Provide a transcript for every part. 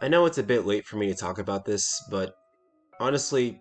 I know it's a bit late for me to talk about this, but honestly,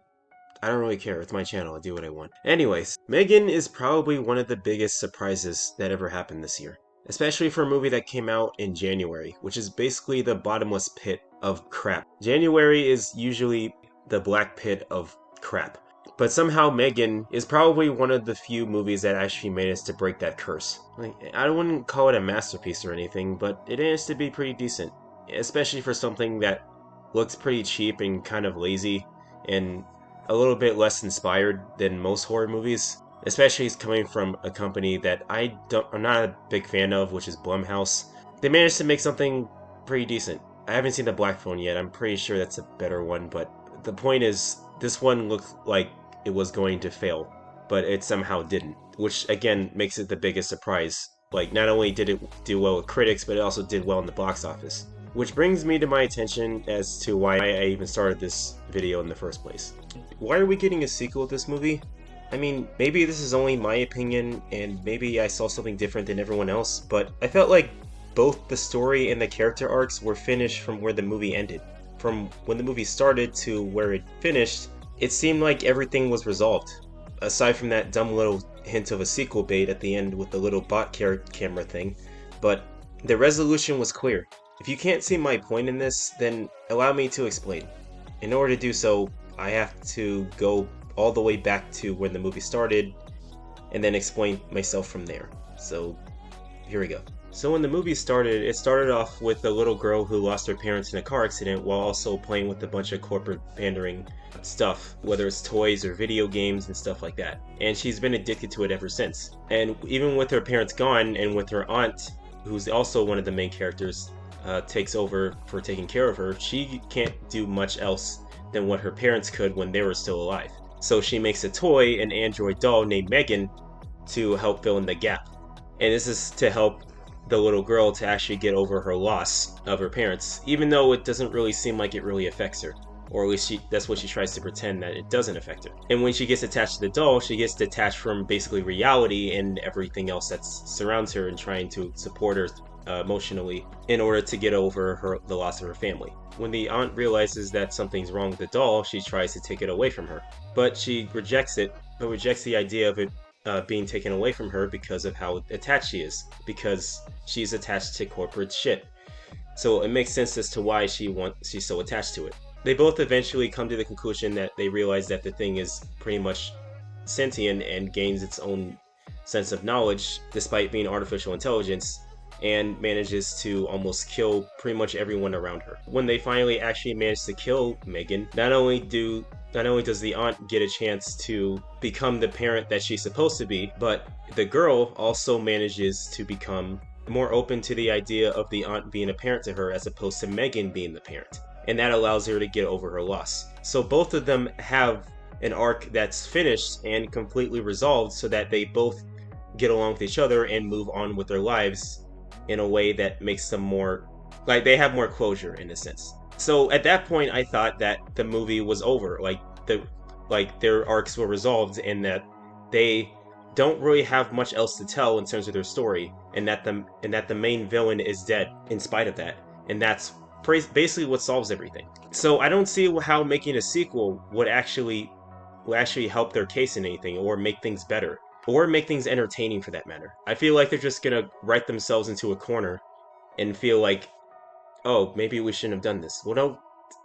I don't really care. It's my channel. I do what I want. Anyways, M3GAN is probably one of the biggest surprises that ever happened this year. Especially for a movie that came out in January, which is basically the bottomless pit of crap. January is usually the black pit of crap. But somehow M3GAN is probably one of the few movies that actually managed to break that curse. Like, I wouldn't call it a masterpiece or anything, but it managed to be pretty decent. Especially for something that looks pretty cheap and kind of lazy and a little bit less inspired than most horror movies, especially coming from a company that I'm not a big fan of, which is Blumhouse. They managed to make something pretty decent. I haven't seen the Black Phone yet. I'm pretty sure that's a better one, but the point is, this one looked like it was going to fail, but it somehow didn't, which again makes it the biggest surprise. Like, not only did it do well with critics, but it also did well in the box office. Which brings me to my attention as to why I even started this video in the first place. Why are we getting a sequel to this movie? I mean, maybe this is only my opinion, and maybe I saw something different than everyone else, but I felt like both the story and the character arcs were finished from where the movie ended. From when the movie started to where it finished, it seemed like everything was resolved. Aside from that dumb little hint of a sequel bait at the end with the little bot camera thing, but the resolution was clear. If you can't see my point in this, then allow me to explain. In order to do so, I have to go all the way back to when the movie started and then explain myself from there. So here we go. So when the movie started, it started off with a little girl who lost her parents in a car accident while also playing with a bunch of corporate pandering stuff, whether it's toys or video games and stuff like that. And she's been addicted to it ever since. And even with her parents gone and with her aunt, who's also one of the main characters, takes over for taking care of her, she can't do much else than what her parents could when they were still alive. So she makes a toy, an android doll named M3GAN, to help fill in the gap. And this is to help the little girl to actually get over her loss of her parents, even though it doesn't really seem like it really affects her. Or at least that's what she tries to pretend, that it doesn't affect her. And when she gets attached to the doll, she gets detached from basically reality and everything else that surrounds her and trying to support her emotionally in order to get over the loss of her family. When the aunt realizes that something's wrong with the doll, she tries to take it away from her. But she rejects it, but rejects the idea of it being taken away from her because of how attached she is, because she's attached to corporate shit. So it makes sense as to why she's so attached to it. They both eventually come to the conclusion that they realize that the thing is pretty much sentient and gains its own sense of knowledge despite being artificial intelligence, and manages to almost kill pretty much everyone around her. When they finally actually manage to kill M3GAN, not only does the aunt get a chance to become the parent that she's supposed to be, but the girl also manages to become more open to the idea of the aunt being a parent to her as opposed to M3GAN being the parent. And that allows her to get over her loss. So both of them have an arc that's finished and completely resolved so that they both get along with each other and move on with their lives in a way that makes them more, like, they have more closure in a sense. So at that point, I thought that the movie was over, like their arcs were resolved, and that they don't really have much else to tell in terms of their story, and that the main villain is dead in spite of that, and that's basically what solves everything. So I don't see how making a sequel would actually help their case in anything, or make things better, or make things entertaining for that matter. I feel like they're just gonna write themselves into a corner and feel like, oh, maybe we shouldn't have done this. Well, no,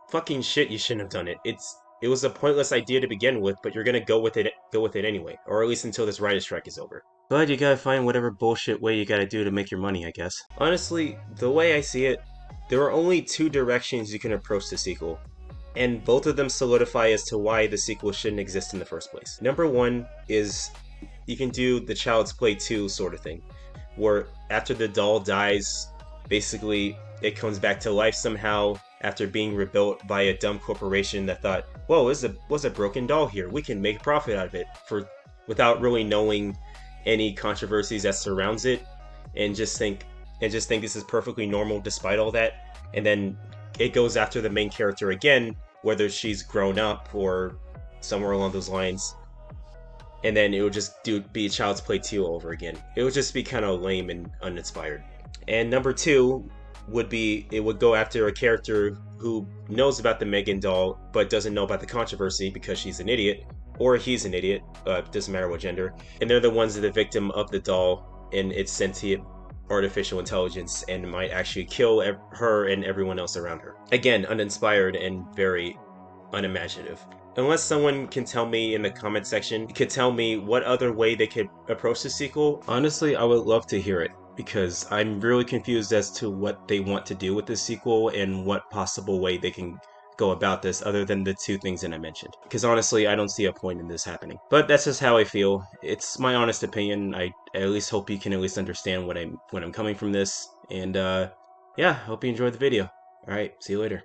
fucking shit, you shouldn't have done it. It was a pointless idea to begin with, but you're gonna go with it anyway, or at least until this writer's strike is over. But you gotta find whatever bullshit way you gotta do to make your money, I guess. Honestly, the way I see it, there are only two directions you can approach the sequel, and both of them solidify as to why the sequel shouldn't exist in the first place. Number one is you can do the Child's Play 2 sort of thing, where after the doll dies, basically it comes back to life somehow after being rebuilt by a dumb corporation that thought, whoa, was a broken doll here, we can make profit out of it, without really knowing any controversies that surrounds it, and just think this is perfectly normal despite all that. And then it goes after the main character again, whether she's grown up or somewhere along those lines, and then it would just be Child's Play 2 over again. It would just be kind of lame and uninspired. And number two, would be it would go after a character who knows about the M3GAN doll but doesn't know about the controversy because she's an idiot, or he's an idiot, doesn't matter what gender, and they're the ones that are the victim of the doll and its sentient artificial intelligence and might actually kill her and everyone else around her. Again, uninspired and very unimaginative. Unless someone can tell me in the comment section, could tell me what other way they could approach the sequel, honestly, I would love to hear it, because I'm really confused as to what they want to do with this sequel and what possible way they can go about this other than the two things that I mentioned. Because honestly, I don't see a point in this happening. But that's just how I feel. It's my honest opinion. I at least hope you can at least understand when I'm coming from this. And yeah, hope you enjoyed the video. Alright, see you later.